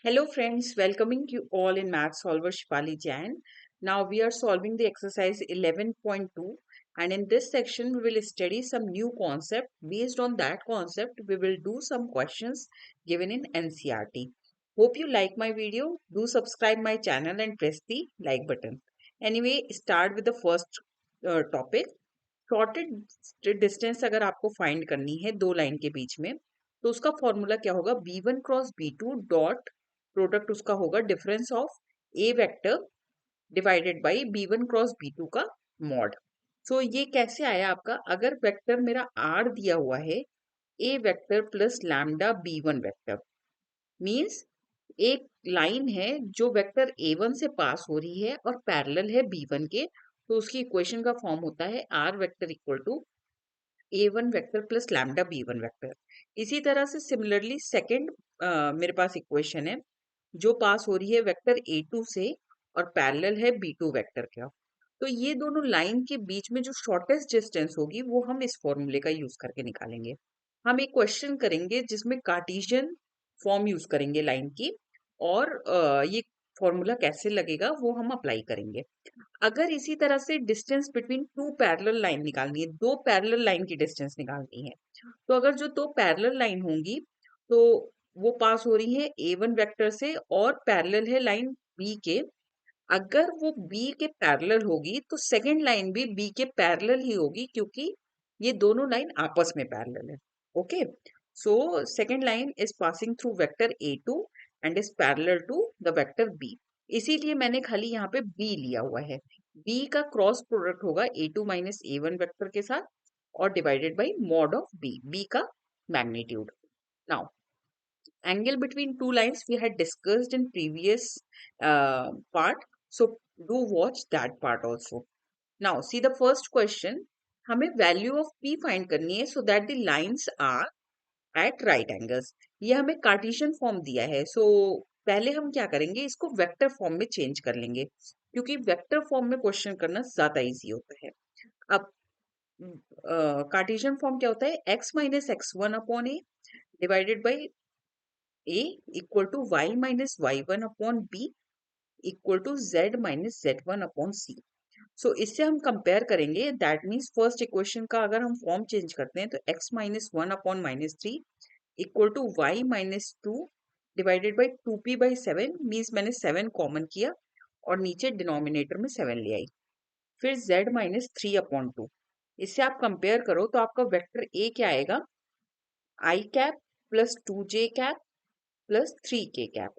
Hello friends, welcoming you all in Math Solver Shipali Jain. Now we are solving the exercise 11.2 and in this section we will study some new concept. Based on that concept, we will do some questions given in NCERT. Hope you like my video. Do subscribe my channel and press the like button. Anyway, start with the first topic. Shorted distance अगर आपको find करनी है दो line के बीच में तो उसका formula क्या होगा b1 cross b2 dot product उसका होगा difference of A vector divided by b1 cross b2 का मॉड। सो ये कैसे आया आपका, अगर वेक्टर मेरा r दिया हुआ है A vector plus lambda b1 vector means एक लाइन है जो वेक्टर a1 से पास हो रही है और पैरेलल है b1 के, तो उसकी इक्वेशन का फॉर्म होता है r vector equal to a1 vector plus lambda b1 vector. इसी तरह से सिमिलरली सेकंड मेरे पास इक्वेशन है जो पास हो रही है वेक्टर a2 से और पैरेलल है b2 वेक्टर का। तो ये दोनों लाइन के बीच में जो शॉर्टेस्ट डिस्टेंस होगी वो हम इस फॉर्मूले का यूज करके निकालेंगे। हम एक क्वेश्चन करेंगे जिसमें कार्टेशियन फॉर्म यूज करेंगे लाइन की और ये फॉर्मूला कैसे लगेगा वो हम अप्लाई करेंगे। अगर इसी तरह से distance between two parallel line निकालनी है, दो पैरेलल लाइन की डिस्टेंस निकालनी है, तो अगर जो दो पैरेलल लाइन होंगी तो वो पास हो रही है a1 वेक्टर से और पैरेलल है लाइन b के। अगर वो b के पैरेलल होगी तो सेकंड लाइन भी b के पैरेलल ही होगी क्योंकि ये दोनों लाइन आपस में पैरेलल है। Okay, so second line is passing through vector a2 and is parallel to the vector b। इसीलिए मैंने खाली यहाँ पे b लिया हुआ है। b का क्रॉस प्रोडक्ट होगा a2 माइनस a1 वेक्टर के साथ और divided by mod of b का magnitude. Now angle between two lines we had discussed in previous part, so do watch that part also. Now see the first question, हमें value of p find करनी है so that the lines are at right angles। ये हमें Cartesian form दिया है, सो पहले हम क्या करेंगे, इसको वेक्टर फॉर्म में चेंज कर लेंगे क्योंकि वेक्टर फॉर्म में क्वेश्चन करना ज्यादा इजी होता है। अब कार्टेशियन फॉर्म क्या होता है, x minus x one upon A divided by a equal to y minus y1 upon b equal to z minus z1 upon c। सो इससे हम कंपेयर करेंगे, दैट मीन्स फर्स्ट इक्वेशन का अगर हम फॉर्म चेंज करते हैं तो x minus one upon minus three equal to Y minus two divided by two P by seven, means मैंने सेवन कॉमन किया और नीचे डिनोमिनेटर में सेवन ले आई, फिर z minus three upon two. इससे आप कंपेयर करो तो आपका वेक्टर a क्या आएगा, I cap plus two J cap plus three K cap.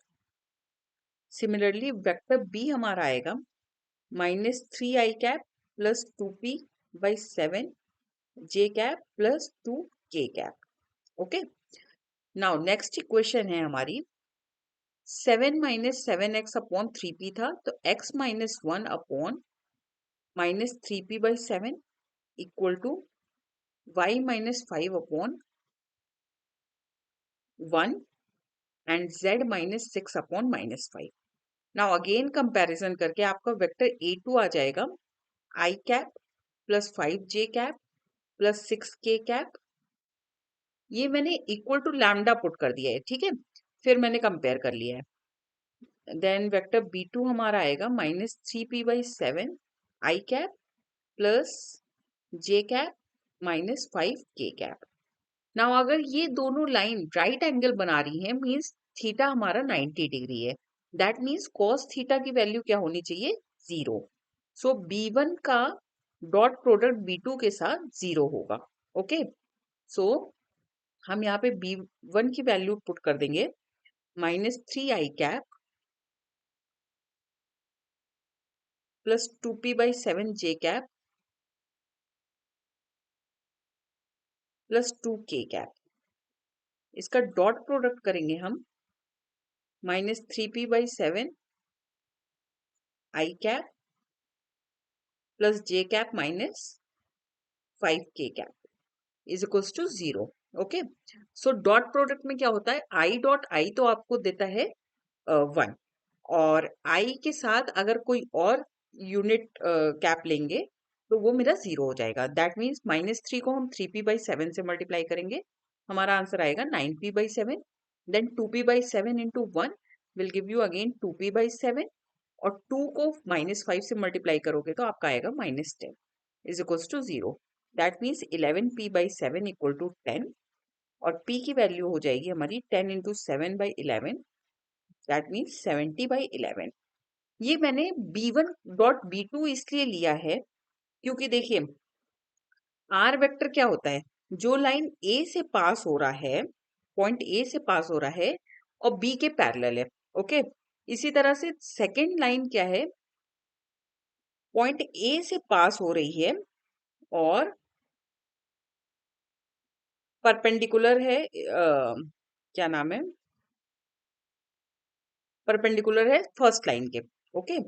Similarly vector B हमारा आएगा minus three I cap plus two P by seven J cap plus two के cap. Okay, now next equation है हमारी seven minus seven X upon three P था, तो X minus one upon minus three P by seven equal to Y minus five upon one and z minus six upon minus five. Now again comparison करके आपका vector a2 आ जाएगा आई cap plus five जे cap plus six के cap. ये मैंने equal to lambda put कर दिया है, ठीक है, फिर मैंने कंपेयर कर लिया है। देन वेक्टर b2 हमारा आएगा minus three P by seven i cap plus j cap minus five k cap. Now अगर ये दोनों लाइन राइट एंगल बना रही है मीन्स थीटा हमारा 90 डिग्री है, दैट मीन्स cos थीटा की वैल्यू क्या होनी चाहिए, जीरो। सो b1 का डॉट प्रोडक्ट b2 के साथ जीरो होगा। ओके, सो हम यहाँ पे b1 की वैल्यू पुट कर देंगे minus three I cap plus two P by seven J cap plus two के कैप। इसका डॉट प्रोडक्ट करेंगे हम minus three P by seven i cap plus j cap minus five k cap is equals to zero. Okay, so dot product में क्या होता है, I dot I तो आपको देता है वन और आई के साथ अगर कोई और यूनिट कैप लेंगे तो वो मेरा जीरो हो जाएगा। दैट मीन्स माइनस थ्री को हम थ्री पी बाई सेवन से मल्टीप्लाई करेंगे, हमारा आंसर आएगा nine p by seven. Then two P by seven into one will give you again 2p/7 और 2 को -5 से मल्टीप्लाई करोगे तो आपका आएगा -10 is equals to 0। That means 11p/7 equal to 10 और p की वैल्यू हो जाएगी हमारी 10 इंटू 7/11 दैट मीन्स 70/11। ये मैंने b1.b2 इसलिए लिया है क्योंकि देखिए आर वेक्टर क्या होता है, जो लाइन ए से पास हो रहा है, पॉइंट ए से पास हो रहा है और बी के पैरेलल है। ओके, इसी तरह से सेकेंड लाइन क्या है, पॉइंट ए से पास हो रही है और परपेंडिकुलर है क्या नाम है, परपेंडिकुलर है फर्स्ट लाइन के। ओके,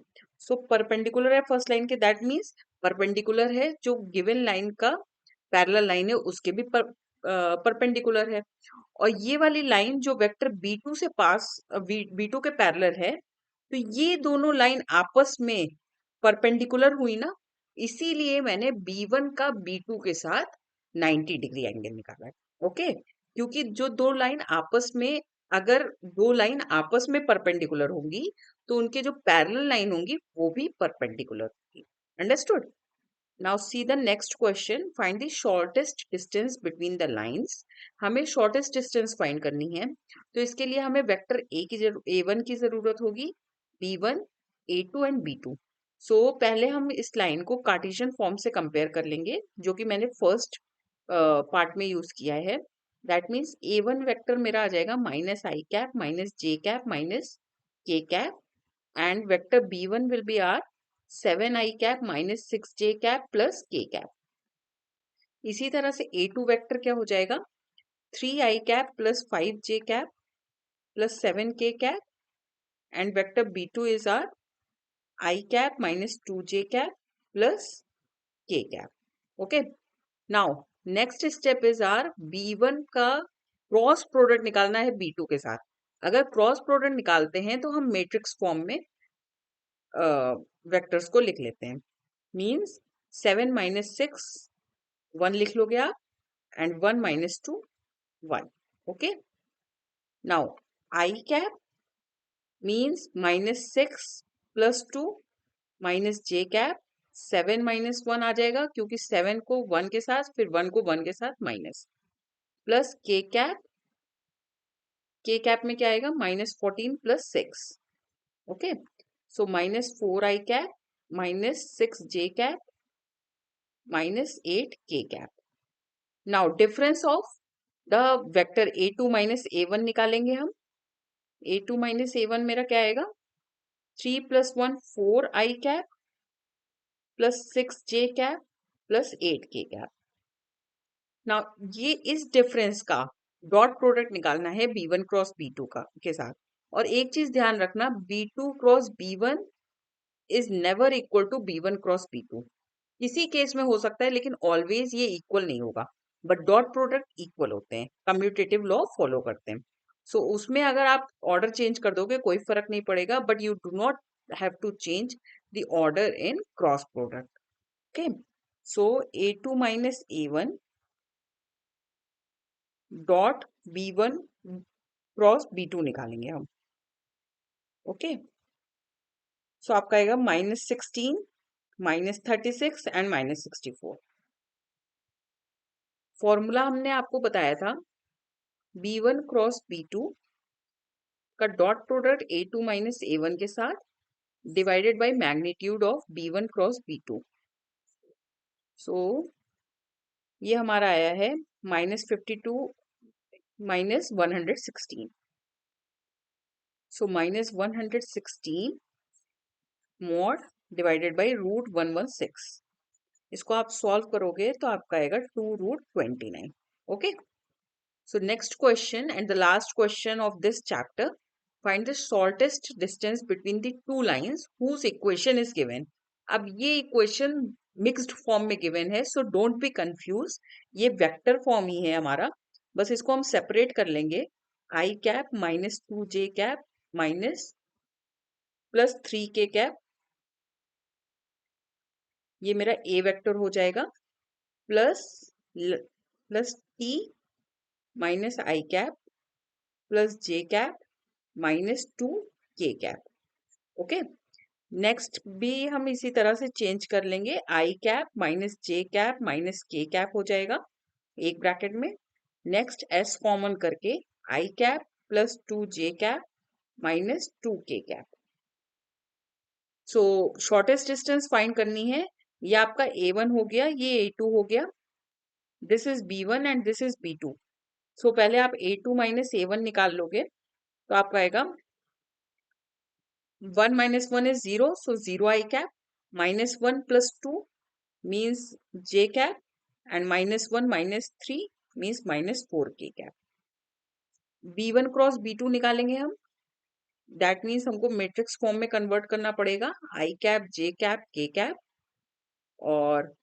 सो परपेंडिकुलर है फर्स्ट लाइन के, दैट मीन्स परपेंडिकुलर है जो गिवन लाइन का पैरेलल लाइन है उसके भी परपेंडिकुलर है। और ये वाली लाइन जो वेक्टर B2 से पास B2 के पैरेलल है, तो ये दोनों लाइन आपस में परपेंडिकुलर हुई ना, इसीलिए मैंने B1 का B2 के साथ 90 डिग्री एंगल निकाला है। ओके, क्योंकि जो दो लाइन आपस में, अगर दो लाइन आपस में परपेंडिकुलर होंगी तो उनके जो पैरेलल लाइन होंगी वो भी परपेंडिकुलर होंगी। Understood? Now see the next question, find the shortest distance between the lines. हमें शॉर्टेस्ट डिस्टेंस फाइंड करनी है, तो इसके लिए हमें वेक्टर A1 की जरूरत होगी, B1, A2 एंड B2। सो पहले हम इस लाइन को कार्टेशियन फॉर्म से कंपेयर कर लेंगे जो कि मैंने फर्स्ट पार्ट में यूज किया है। दैट मीन्स A1 वेक्टर मेरा आ जाएगा -i cap -j cap -k cap and vector b1 will be our 7i cap -6j cap plus k cap। इसी तरह से a2 वेक्टर क्या हो जाएगा, 3i cap plus 5j cap plus 7k cap and vector b2 is our I cap -2j cap plus k cap। okay, now next step is our b1 का cross product निकालना है b2 के साथ। अगर cross product निकालते हैं तो हम मैट्रिक्स फॉर्म में वेक्टर्स को लिख लेते हैं। मीन्स 7 - 6 1 लिख लोगे आप and 1 - 2 1। Okay, now I cap means -6 + 2 -j cap 7 - 1 आ जाएगा क्योंकि 7 को 1 के साथ फिर 1 को 1 के साथ माइनस, प्लस के कैप में क्या आएगा -14 + 6। Okay, so -4i cap -6j cap -8k cap. Now difference of the vector a2 - a1 निकालेंगे हम। a2 - a1 मेरा क्या आएगा, 3 + 1 4i cap +6j cap +8k cap. Now ये इस डिफरेंस का डॉट प्रोडक्ट निकालना है b1 क्रॉस b2 का के साथ। और एक चीज ध्यान रखना, b2 cross b1 is never equal to b1 cross b2। किसी केस में हो सकता है लेकिन ऑलवेज ये इक्वल नहीं होगा, बट डॉट प्रोडक्ट इक्वल होते हैं, कम्यूटेटिव लॉ फॉलो करते हैं। सो उसमें अगर आप ऑर्डर चेंज कर दोगे कोई फर्क नहीं पड़ेगा, but you do not have to change the order in cross product. Okay, so a2 - a1 dot b1 cross b2 निकालेंगे हम। ओके, सो आपका आएगा -16 -36 एंड -64। फॉर्मूला हमने आपको बताया था b1 क्रॉस b2 का डॉट प्रोडक्ट a2 - a1 के साथ divided by magnitude of b1 cross b2। सो ये हमारा आया है -52 -116। सो -116 मॉड डिवाइडेड बाय √116। इसको आप सॉल्व करोगे तो आपका आएगा 2√29। Okay, so next question and the last question of this chapter, find the shortest distance between the two lines whose equation is given। अब ये equation mixed form में given है, so don't be confused, ये vector form ही है हमारा, बस इसको हम separate कर लेंगे। I cap -2j cap minus +3k cap, ये मेरा A वेक्टर हो जाएगा, plus t -i cap +j cap -2 k cap. Okay, next भी हम इसी तरह से चेंज कर लेंगे. आई cap minus J cap minus के कैप हो जाएगा एक ब्रैकेट में. नेक्स्ट एस कॉमन करके आई कैप प्लस 2 जे कैप माइनस 2 के कैप. सो शॉर्टेस्ट डिस्टेंस फाइंड करनी है. ये आपका A1 हो गया, ये A2 हो गया. This is B1 and this is B2. सो पहले आप A2 माइनस A1 निकाल लोगे तो आपका आएगा 1 minus 1 is 0, so 0 I cap. Minus 1 plus 2 means j cap, and minus 1 minus 3 means minus 4k cap. B1 cross B2 निकालेंगे हम. दैट मीन्स हमको मैट्रिक्स फॉर्म में कन्वर्ट करना पड़ेगा. आई कैप जे कैप के कैप और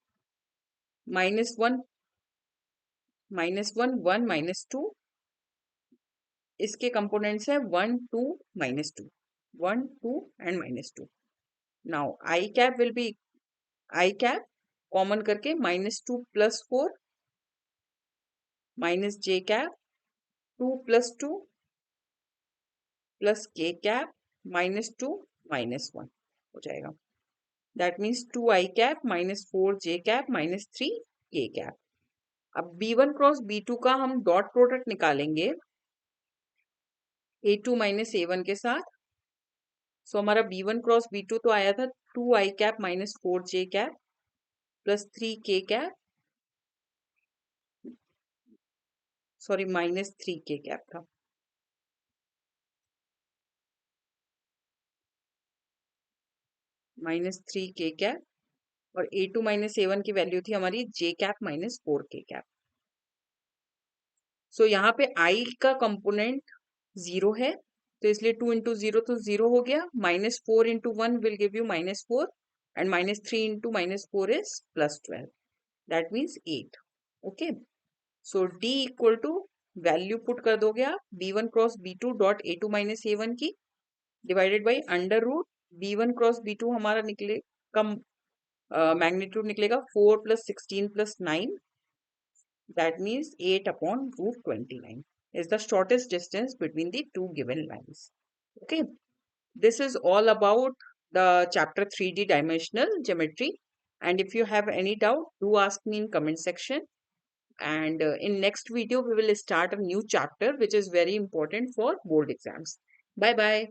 -1 -1 1 -2. इसके कंपोनेंट्स है 1 2 -2, 1 2 and -2. Now I cap will be I cap common करके -2 plus 4 minus J cap 2 plus 2 plus K cap -2 -1 हो जाएगा. That means 2 I cap minus 4 J cap minus 3 K cap. अब B1 cross B2 का हम dot product निकालेंगे A2 minus A1 के साथ. सो हमारा B1 क्रॉस B2 तो आया था 2 I cap minus 4 J cap plus 3 K cap, sorry minus 3 K cap था. -3 के कैप और A2 माइनस A1 की वैल्यू थी हमारी जे कैप माइनस 4 के कैप. सो यहाँ पे I का कंपोनेंट 0 है तो इसलिए 2 इंटू 0 तो 0 हो गया. -4 into 1 will give you -4 and -3 into -4 is +12. That means 8. Okay, so D equal to value put कर दोगे आप B1 cross B2 dot A2 minus A1 की divided by under root B1 cross B2 हमारा निकले कम मैग्नीट्यूड निकलेगा 4 plus 16 plus 9. That means 8 upon root 29 is the shortest distance between the two given lines. Okay, this is all about the chapter 3D dimensional geometry. And if you have any doubt, do ask me in comment section. And in next video, we will start a new chapter which is very important for board exams. Bye bye.